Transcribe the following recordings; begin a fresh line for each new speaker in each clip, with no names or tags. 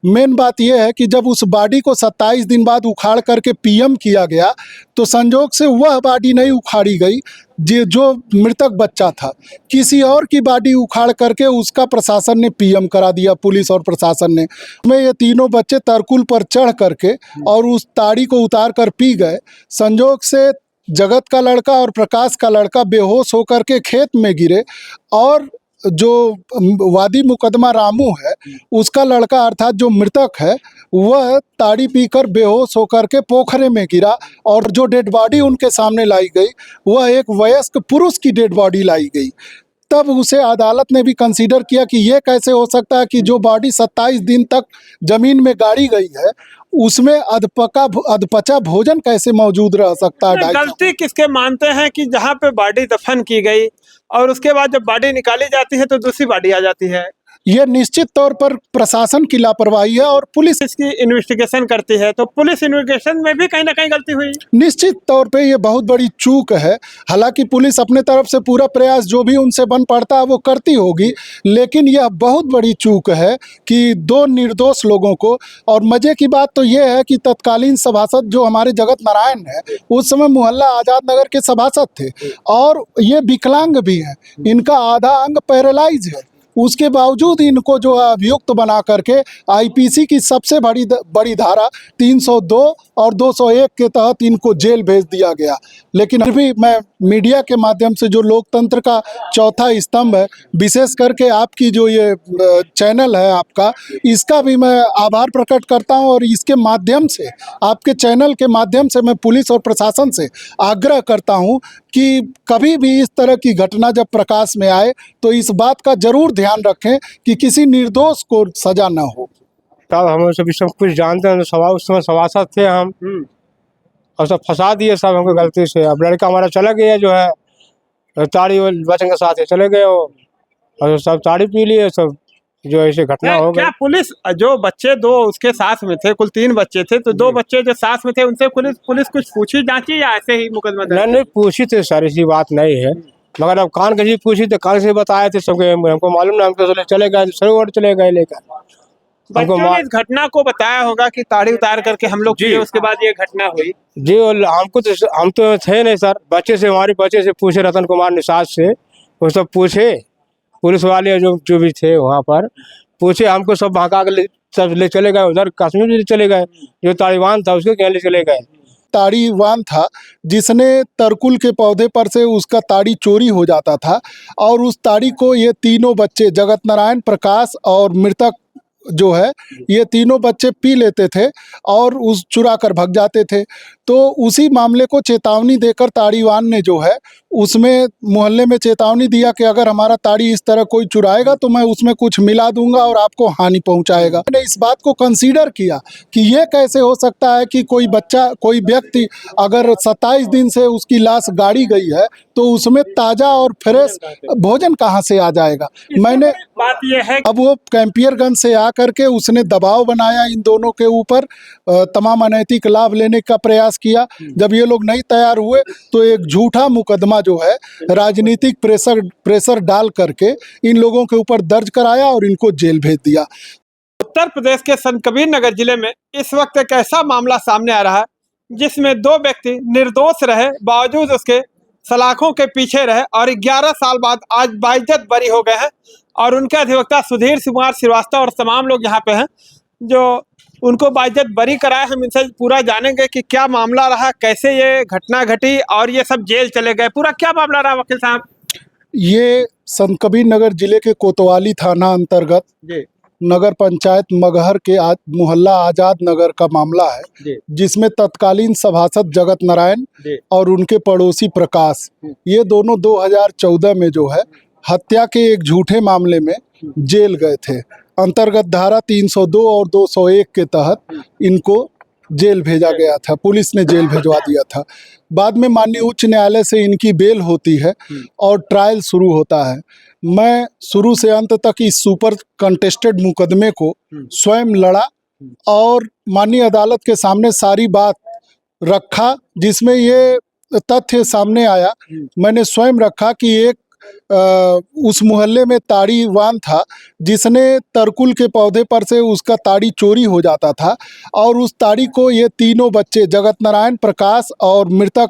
Main बात यह है कि जब उस बॉडी को 27 दिन बाद उखाड़ करके पीएम किया गया तो संजोग से वह बॉडी नहीं उखाड़ी गई जो मृतक बच्चा था, किसी और की बॉडी उखाड़ करके उसका प्रशासन ने पीएम करा दिया, पुलिस और प्रशासन ने। में ये तीनों बच्चे तरकुल पर चढ़ करके और उस ताड़ी को उतार कर पी गए। संजोग से जगत का लड़का और प्रकाश का लड़का बेहोश होकर के खेत में गिरे और जो वादी मुकदमा रामू है उसका लड़का अर्थात जो मृतक है वह ताड़ी पीकर बेहोश होकर के पोखरे में गिरा और जो डेड बॉडी उनके सामने लाई गई वह एक वयस्क पुरुष की डेड बॉडी लाई गई। तब उसे अदालत ने भी कंसीडर किया कि ये कैसे हो सकता है कि जो बॉडी 27 दिन तक जमीन में गाड़ी गई है उसमें अधपचा भोजन कैसे मौजूद रह सकता है।
गलती किसके मानते हैं कि जहाँ पे बॉडी दफन की गई और उसके बाद जब बॉडी निकाली जाती है तो दूसरी बॉडी आ जाती है।
ये निश्चित तौर पर प्रशासन की लापरवाही है और पुलिस
इसकी इन्वेस्टिगेशन करती है तो पुलिस इन्वेस्टिगेशन में भी कहीं ना कहीं गलती हुई।
निश्चित तौर पे ये बहुत बड़ी चूक है। हालांकि पुलिस अपने तरफ से पूरा प्रयास जो भी उनसे बन पड़ता है वो करती होगी, लेकिन यह बहुत बड़ी चूक है कि दो निर्दोष लोगों को। और मजे की बात तो ये है कि तत्कालीन सभासद जो हमारे जगत नारायण है उस समय मोहल्ला आजाद नगर के सभासद थे और ये विकलांग भी हैं, इनका आधा अंग पैरालाइज है। उसके बावजूद इनको जो है अभियुक्त बना करके आईपीसी की सबसे बड़ी धारा 302 और 201 के तहत इनको जेल भेज दिया गया। लेकिन फिर भी मैं मीडिया के माध्यम से जो लोकतंत्र का चौथा स्तंभ है, विशेष करके आपकी जो ये चैनल है आपका, इसका भी मैं आभार प्रकट करता हूं और इसके माध्यम से, आपके चैनल के माध्यम से मैं पुलिस और प्रशासन से आग्रह करता हूं कि कभी भी इस तरह की घटना जब प्रकाश में आए तो इस बात का जरूर ध्यान रखें कि किसी निर्दोष को सजा न हो।
तब हम सब कुछ जानते हैं, उस समय सभासद थे हम और सब फंसा दिए सब हमको गलती से। अब लड़का हमारा चला गया जो है ताड़ी बच्चन के साथ चले गए और सब ताड़ी पी लिए सब, जो ऐसे घटना हो गई।
क्या पुलिस जो बच्चे दो उसके साथ में थे, कुल 3 बच्चे थे, तो 2 बच्चे जो साथ में थे उनसे पुलिस कुछ पूछी जांची या ऐसे ही मुकदमा?
नहीं पूछी थे सर, ऐसी बात नहीं है, मगर अब कान कहीं पूछी तो कान से बताए थे सबके, हमको मालूम ना, हम तो चले गए सरोवर चले गए लेकर।
बच्चों ने इस घटना को बताया होगा कि ताड़ी उतार करके हम लोग किए, उसके बाद ये घटना हुई
जी। हमको तो हम तो थे नहीं सर, बच्चे से, हमारे बच्चे से पूछे, रतन कुमार निषाद से, वो सब पूछे, पुलिस वाले जो भी थे वहाँ पर पूछे, हमको सब भगा के सब ले चले गए उधर कश्मीर ले चले गए। जो ताड़ीवान था उसके क्या ले चले गए।
ताड़ीवान था जिसने तरकुल के पौधे पर से उसका ताड़ी चोरी हो जाता था और उस ताड़ी को ये तीनों बच्चे, जगत नारायण, प्रकाश और मृतक जो है, ये तीनों बच्चे पी लेते थे और उस चुरा कर भाग जाते थे। तो उसी मामले को चेतावनी देकर ताड़ीवान ने जो है उसमें मोहल्ले में चेतावनी दिया कि अगर हमारा ताड़ी इस तरह कोई चुराएगा तो मैं उसमें कुछ मिला दूंगा और आपको हानि पहुंचाएगा। मैंने इस बात को कंसीडर किया कि ये कैसे हो सकता है कि कोई बच्चा, कोई व्यक्ति अगर 27 दिन से उसकी लाश गाड़ी गई है तो उसमें ताज़ा और फ्रेश भोजन कहाँ से आ जाएगा। मैंने
बात ये है
अब वो कैंपियरगंज से आ करके उसने दबाव बनाया इन दोनों के ऊपर, तमाम अनैतिक लाभ लेने का प्रयास किया। जब ये लोग नहीं तैयार हुए तो एक झूठा मुकदमा जो है राजनीतिक प्रेशर डाल करके इन लोगों के ऊपर दर्ज कराया और इनको जेल भेज दिया।
उत्तर प्रदेश के संत कबीर नगर जिले में इस वक्त एक ऐसा मामला सामने आ रहा है जिसमें 2 व्यक्ति निर्दोष रहे बावजूद उसके सलाखों के पीछे रहे और 11 साल बाद आज बाइज्जत बरी हो गए हैं। और उनके अधिवक्ता सुधीर कुमार श्रीवास्तव और तमाम लोग यहाँ पे हैं जो उनको बाइज्जत बरी कराए। हम इनसे पूरा जानेंगे कि क्या मामला रहा, कैसे ये घटना घटी और ये सब जेल चले गए, पूरा क्या मामला रहा वकील साहब।
ये संत कबीर नगर जिले के कोतवाली थाना अंतर्गत नगर पंचायत मगहर के मोहल्ला आजाद नगर का मामला है, जिसमें तत्कालीन सभासद जगत नारायण और उनके पड़ोसी प्रकाश, ये दोनों 2014 में जो है हत्या के एक झूठे मामले में जेल गए थे। अंतर्गत धारा 302 और 201 के तहत इनको जेल भेजा गया था, पुलिस ने जेल भिजवा दिया था। बाद में माननीय उच्च न्यायालय से इनकी बेल होती है और ट्रायल शुरू होता है। मैं शुरू से अंत तक इस सुपर कंटेस्टेड मुकदमे को स्वयं लड़ा और माननीय अदालत के सामने सारी बात रखा, जिसमें ये तथ्य सामने आया, मैंने स्वयं रखा कि एक उस मोहल्ले में ताड़ीवान था जिसने तरकुल के पौधे पर से उसका ताड़ी चोरी हो जाता था और उस ताड़ी को ये तीनों बच्चे जगत नारायण, प्रकाश और मृतक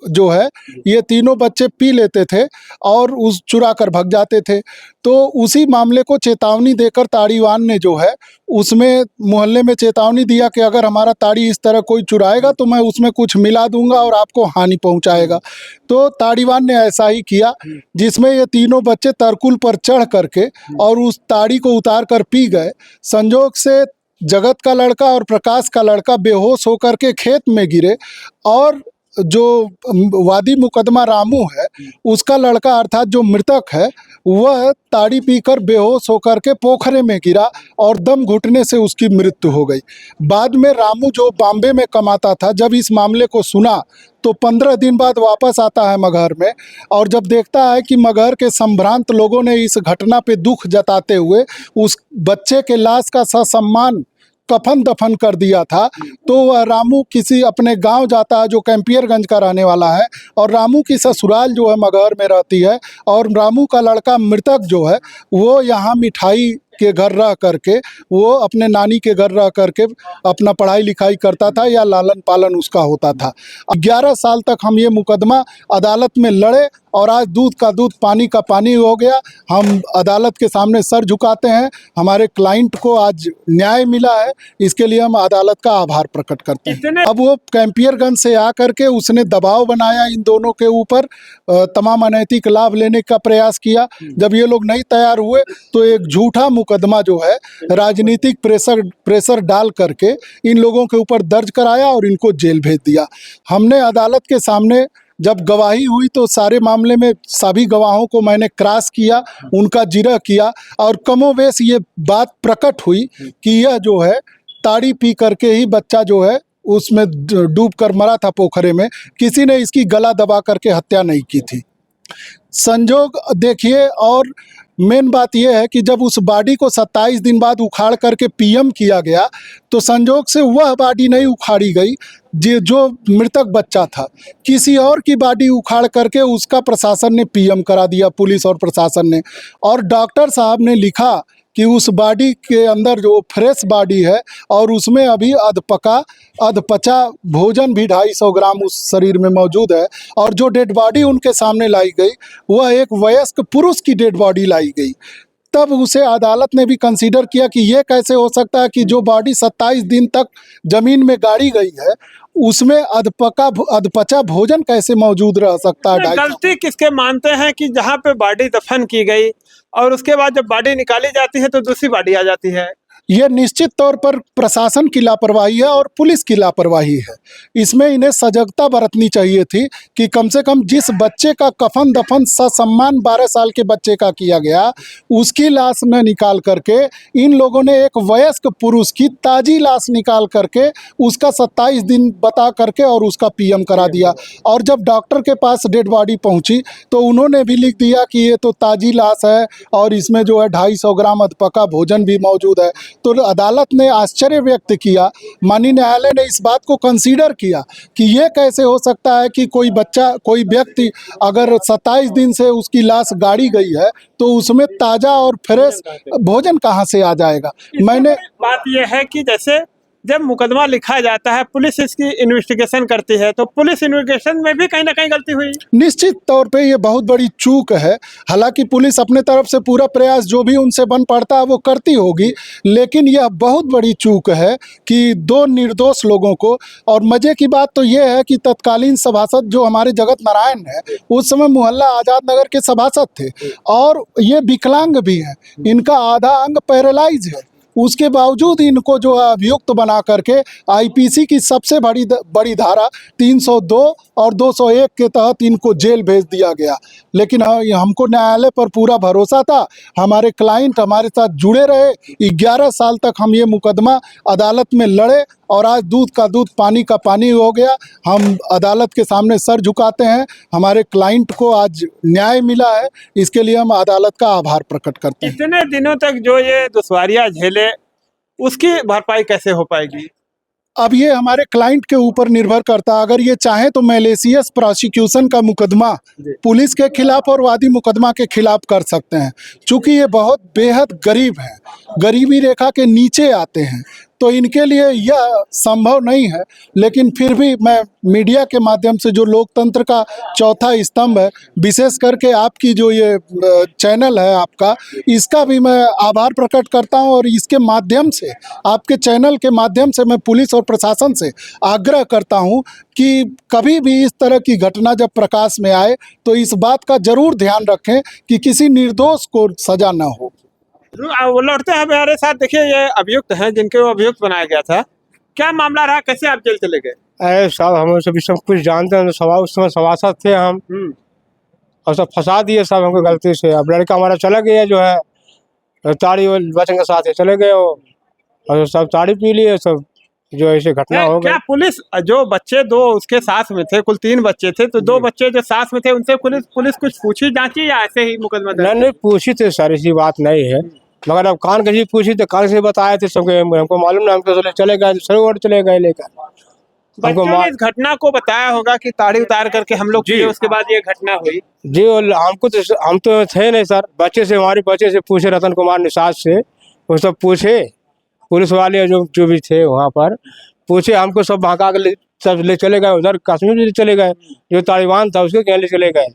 जो है, ये तीनों बच्चे पी लेते थे और उस चुरा कर भाग जाते थे। तो उसी मामले को चेतावनी देकर ताड़ीवान ने जो है उसमें मोहल्ले में चेतावनी दिया कि अगर हमारा ताड़ी इस तरह कोई चुराएगा तो मैं उसमें कुछ मिला दूंगा और आपको हानि पहुंचाएगा। तो ताड़ीवान ने ऐसा ही किया, जिसमें ये तीनों बच्चे तरकुल पर चढ़ करके और उस ताड़ी को उतार कर पी गए। संजोग से जगत का लड़का और प्रकाश का लड़का बेहोश होकर के खेत में गिरे और जो वादी मुकदमा रामू है उसका लड़का अर्थात जो मृतक है वह ताड़ी पीकर बेहोश होकर के पोखरे में गिरा और दम घुटने से उसकी मृत्यु हो गई। बाद में रामू जो बॉम्बे में कमाता था, जब इस मामले को सुना तो 15 दिन बाद वापस आता है मगहर में और जब देखता है कि मगहर के संभ्रांत लोगों ने इस घटना पे दुख जताते हुए उस बच्चे के लाश का ससम्मान कफन दफन कर दिया था, तो वह रामू किसी अपने गांव जाता है जो कैंपियरगंज का रहने वाला है और रामू की ससुराल जो है मगहर में रहती है और रामू का लड़का मृतक जो है वो यहाँ मिठाई के घर रह करके, वो अपने नानी के घर रह करके अपना पढ़ाई लिखाई करता था या लालन पालन उसका होता था। 11 साल तक हम ये मुकदमा अदालत में लड़े और आज दूध का दूध पानी का पानी हो गया। हम अदालत के सामने सर झुकाते हैं, हमारे क्लाइंट को आज न्याय मिला है, इसके लिए हम अदालत का आभार प्रकट करते हैं। अब वो कैंपियरगंज से आकर के उसने दबाव बनाया इन दोनों के ऊपर, तमाम अनैतिक लाभ लेने का प्रयास किया। जब ये लोग नहीं तैयार हुए तो एक झूठा मुकदमा जो है राजनीतिक प्रेशर डाल करके इन लोगों के ऊपर दर्ज कराया और इनको जेल भेज दिया। हमने अदालत के सामने जब गवाही हुई तो सारे मामले में सभी गवाहों को मैंने क्रॉस किया, उनका जिरह किया और कमोवेश ये बात प्रकट हुई कि यह जो है ताड़ी पी करके ही बच्चा जो है उसमें डूब कर मरा था पोखरे में, किसी ने इसकी गला दबा करके हत्या नहीं की थी। संजोग देखिए, और मेन बात यह है कि जब उस बॉडी को 27 दिन बाद उखाड़ करके पीएम किया गया तो संजोग से वह बॉडी नहीं उखाड़ी गई जो मृतक बच्चा था, किसी और की बॉडी उखाड़ करके उसका प्रशासन ने पीएम करा दिया, पुलिस और प्रशासन ने। और डॉक्टर साहब ने लिखा कि उस बॉडी के अंदर जो फ्रेश बॉडी है और उसमें अभी अधपचा भोजन भी 250 ग्राम उस शरीर में मौजूद है और जो डेड बॉडी उनके सामने लाई गई वह एक वयस्क पुरुष की डेड बॉडी लाई गई। तब उसे अदालत ने भी कंसीडर किया कि ये कैसे हो सकता है कि जो बॉडी 27 दिन तक जमीन में गाड़ी गई है उसमें अधपचा भोजन कैसे मौजूद रह सकता है।
गलती किसके मानते हैं कि जहाँ पे बॉडी दफन की गई और उसके बाद जब बॉडी निकाली जाती है तो दूसरी बॉडी आ जाती है?
ये निश्चित तौर पर प्रशासन की लापरवाही है और पुलिस की लापरवाही है। इसमें इन्हें सजगता बरतनी चाहिए थी कि कम से कम जिस बच्चे का कफन दफन ससम्मान 12 साल के बच्चे का किया गया उसकी लाश न निकाल करके इन लोगों ने एक वयस्क पुरुष की ताजी लाश निकाल करके उसका 27 दिन बता करके और उसका पीएम करा दिया। और जब डॉक्टर के पास डेड बॉडी पहुंची तो उन्होंने भी लिख दिया कि ये तो ताजी लाश है और इसमें जो है 250 ग्राम अधपका भोजन भी मौजूद है। तो अदालत ने आश्चर्य व्यक्त किया, माननीय न्यायालय ने इस बात को कंसीडर किया कि ये कैसे हो सकता है कि कोई व्यक्ति अगर 27 दिन से उसकी लाश गाड़ी गई है तो उसमें ताज़ा और फ्रेश भोजन कहाँ से आ जाएगा। मैंने
बात यह है कि जैसे जब मुकदमा लिखा जाता है पुलिस इसकी इन्वेस्टिगेशन करती है तो पुलिस इन्वेस्टिगेशन में भी कहीं ना कहीं गलती हुई।
निश्चित तौर पे ये बहुत बड़ी चूक है। हालांकि पुलिस अपने तरफ से पूरा प्रयास जो भी उनसे बन पड़ता है वो करती होगी, लेकिन यह बहुत बड़ी चूक है कि 2 निर्दोष लोगों को। और मज़े की बात तो ये है कि तत्कालीन सभासद जो हमारे जगत नारायण है उस समय मोहल्ला आज़ाद नगर के सभासद थे और ये विकलांग भी हैं, इनका आधा अंग पैरालाइज है। उसके बावजूद इनको जो है अभियुक्त बना करके आईपीसी की सबसे बड़ी धारा 302 और 201 के तहत इनको जेल भेज दिया गया। लेकिन हमको न्यायालय पर पूरा भरोसा था, हमारे क्लाइंट हमारे साथ जुड़े रहे। 11 साल तक हम ये मुकदमा अदालत में लड़े और आज दूध का दूध पानी का पानी हो गया। हम अदालत के सामने सर झुकाते हैं, हमारे क्लाइंट को आज न्याय मिला है, इसके लिए हम अदालत का आभार प्रकट करते हैं।
इतने दिनों तक जो ये दुश्वारियां झेले उसकी भरपाई कैसे हो पाएगी?
अब ये हमारे क्लाइंट के ऊपर निर्भर करता, अगर ये चाहे तो मैलिशियस प्रोसिक्यूशन का मुकदमा पुलिस के खिलाफ और वादी मुकदमा के खिलाफ कर सकते हैं। चूँकि ये बहुत बेहद गरीब हैं, गरीबी रेखा के नीचे आते हैं, तो इनके लिए यह संभव नहीं है। लेकिन फिर भी मैं मीडिया के माध्यम से, जो लोकतंत्र का चौथा स्तंभ है, विशेष करके आपकी जो ये चैनल है आपका, इसका भी मैं आभार प्रकट करता हूं, और इसके माध्यम से, आपके चैनल के माध्यम से मैं पुलिस और प्रशासन से आग्रह करता हूं कि कभी भी इस तरह की घटना जब प्रकाश में आए तो इस बात का जरूर ध्यान रखें कि किसी निर्दोष को सजा न हो।
वो लौटते हैं हमारे साथ। देखिए, ये अभियुक्त हैं जिनके वो अभियुक्त बनाया गया था। क्या मामला रहा, कैसे आप जेल चले गए?
अरे साहब, हम सभी सब कुछ जानते हैं, सभा उस समय सभासद थे हम, और सब फंसा दिए सब हमको गलती से। अब लड़का हमारा चला गया जो है ताड़ी और बच्चन के साथ चले गए वो, और सब ताड़ी पी लिए सब, जो ऐसे घटना हो गई।
क्या पुलिस, जो बच्चे दो उसके साथ में थे, कुल 3 बच्चे थे, तो 2 बच्चे जो साथ में थे उनसे पुलिस कुछ पूछी जांची या ऐसे ही मुकदमा दर्ज?
नहीं पूछी थी सर, ऐसी बात नहीं है, मगर अब कान कहीं पूछी तो कान से बताए थे सबके, हमको मालूम नहीं, हम तो चले गए सरोवर चले गए लेकर।
बच्चों ने इस घटना को बताया होगा कि ताड़ी उतार करके हम लोग किए, उसके बाद ये घटना हुई
जी। और हम तो थे नहीं सर, बच्चे से, हमारे बच्चे से पूछे, रतन कुमार निषाद से वो सब पूछे, पुलिस वाले जो भी थे वहाँ पर पूछे, हमको सब भगा के सब ले चले गए उधर, कश्मीर ले चले गए, जो तालिबान था उसके क्या ले चले गए,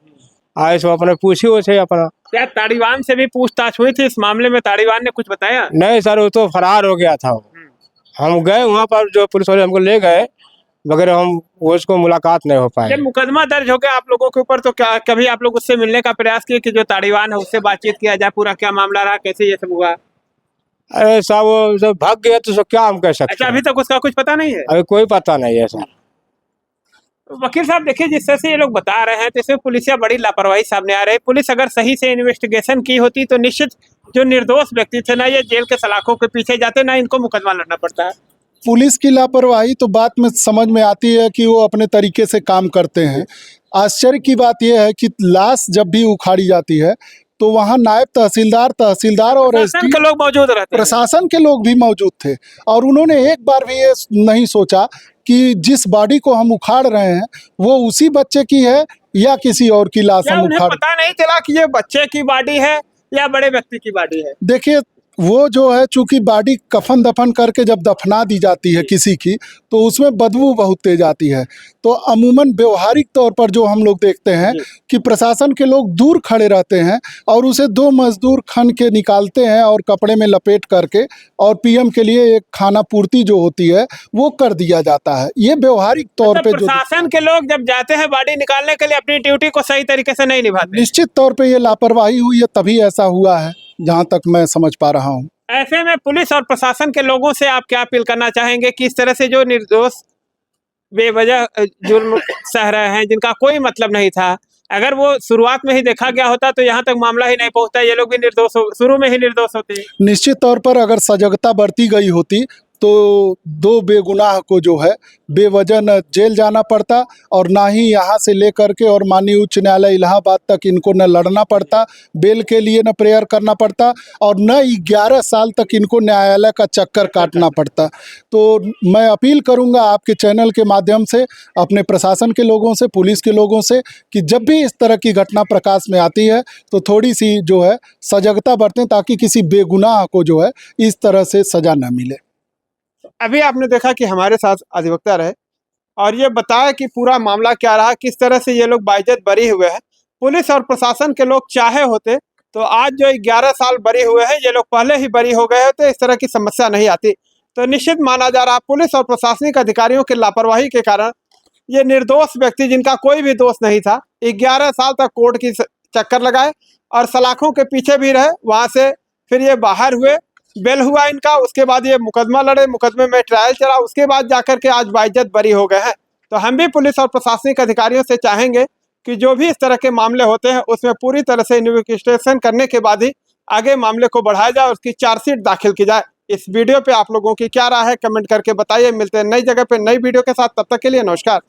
आए सब अपने पूछे वो थे अपना।
क्या तालिबान से भी पूछताछ हुई थी इस मामले में? तालिबान ने कुछ बताया?
नहीं सर, वो तो फरार हो गया था। हम गए वहाँ पर, जो पुलिस वाले हमको ले गए, मगर हम वो उसको मुलाकात नहीं हो पाए।
जब मुकदमा दर्ज हो गया आप लोगों के ऊपर, तो क्या कभी आप लोग उससे मिलने का प्रयास किए कि जो तालिबान है उससे बातचीत किया जाए, पूरा क्या मामला रहा, कैसे ये सब हुआ?
अरे साहब, वो जब भाग गया तो सब क्या हम कह सकते
अच्छा,
हैं?
अभी तक उसका कुछ पता नहीं है?
अभी कोई पता नहीं है सर।
वकील साहब, देखिए, जिस तरह से ये लोग बता रहे हैं तो इसमें पुलिसिया बड़ी लापरवाही सामने आ रही है। पुलिस अगर सही से इन्वेस्टिगेशन की होती तो निश्चित जो निर्दोष व्यक्ति थे ना, ये जेल के सलाखों के पीछे जाते, ना इनको मुकदमा लड़ना पड़ता है।
पुलिस की लापरवाही तो बात में समझ में आती है कि वो अपने तरीके से काम करते हैं। आश्चर्य की बात यह है कि लाश जब भी उखाड़ी जाती है तो वहाँ नायब तहसीलदार और
प्रशासन के लोग मौजूद रहते हैं।
प्रशासन के लोग भी मौजूद थे, और उन्होंने एक बार भी ये नहीं सोचा कि जिस बॉडी को हम उखाड़ रहे हैं वो उसी बच्चे की है या किसी और की लाश
क्या
हम
उन्हें
उखाड़।
पता नहीं चला कि ये बच्चे की बॉडी है या बड़े व्यक्ति की बॉडी है?
देखिए, वो जो है, चूंकि बॉडी कफन दफन करके जब दफना दी जाती है किसी की, तो उसमें बदबू बहुत तेज आती है। तो अमूमन व्यवहारिक तौर पर जो हम लोग देखते हैं कि प्रशासन के लोग दूर खड़े रहते हैं और उसे 2 मजदूर खन के निकालते हैं और कपड़े में लपेट करके, और पीएम के लिए एक खाना पूर्ति जो होती है वो कर दिया जाता है। ये व्यवहारिक तौर पे जो
प्रशासन के लोग जब जाते हैं बॉडी निकालने के लिए, अपनी ड्यूटी को सही तरीके से नहीं निभाते।
निश्चित तौर पे ये लापरवाही हुई है, तभी ऐसा हुआ है, जहाँ तक मैं समझ पा रहा हूँ।
ऐसे में पुलिस और प्रशासन के लोगों से आप क्या अपील करना चाहेंगे कि इस तरह से जो निर्दोष बेवजह जुर्म सह रहे हैं, जिनका कोई मतलब नहीं था, अगर वो शुरुआत में ही देखा गया होता तो यहाँ तक मामला ही नहीं पहुँचता, ये लोग भी निर्दोष शुरू में ही निर्दोष होते।
निश्चित तौर पर अगर सजगता बरती गई होती तो 2 बेगुनाह को जो है बेवजह न जेल जाना पड़ता, और ना ही यहाँ से लेकर के और माननीय उच्च न्यायालय इलाहाबाद तक इनको न लड़ना पड़ता, बेल के लिए न प्रेयर करना पड़ता, और न 11 साल तक इनको न्यायालय का चक्कर काटना पड़ता। तो मैं अपील करूँगा आपके चैनल के माध्यम से अपने प्रशासन के लोगों से, पुलिस के लोगों से, कि जब भी इस तरह की घटना प्रकाश में आती है तो थोड़ी सी जो है सजगता बरतें, ताकि किसी बेगुनाह को जो है इस तरह से सजा न मिले।
अभी आपने देखा कि हमारे साथ अधिवक्ता रहे और ये बताया कि पूरा मामला क्या रहा, किस तरह से ये लोग बाइज्जत बरी हुए हैं। पुलिस और प्रशासन के लोग चाहे होते तो आज जो 11 साल बरी हुए हैं, ये लोग पहले ही बरी हो गए होते, इस तरह की समस्या नहीं आती। तो निश्चित माना जा रहा, पुलिस और प्रशासनिक अधिकारियों की लापरवाही के कारण ये निर्दोष व्यक्ति, जिनका कोई भी दोष नहीं था, 11 साल तक कोर्ट की चक्कर लगाए और सलाखों के पीछे भी रहे। वहाँ से फिर ये बाहर हुए, बेल हुआ इनका, उसके बाद ये मुकदमा लड़े, मुकदमे में ट्रायल चला, उसके बाद जाकर के आज बाइज्जत बरी हो गए हैं। तो हम भी पुलिस और प्रशासनिक अधिकारियों से चाहेंगे कि जो भी इस तरह के मामले होते हैं उसमें पूरी तरह से इन्वेस्टिगेशन करने के बाद ही आगे मामले को बढ़ाया जाए, उसकी चार्जशीट दाखिल की जाए। इस वीडियो पे आप लोगों की क्या राय है, कमेंट करके बताइए। मिलते हैं नई जगह पे नई वीडियो के साथ, तब तक के लिए नमस्कार।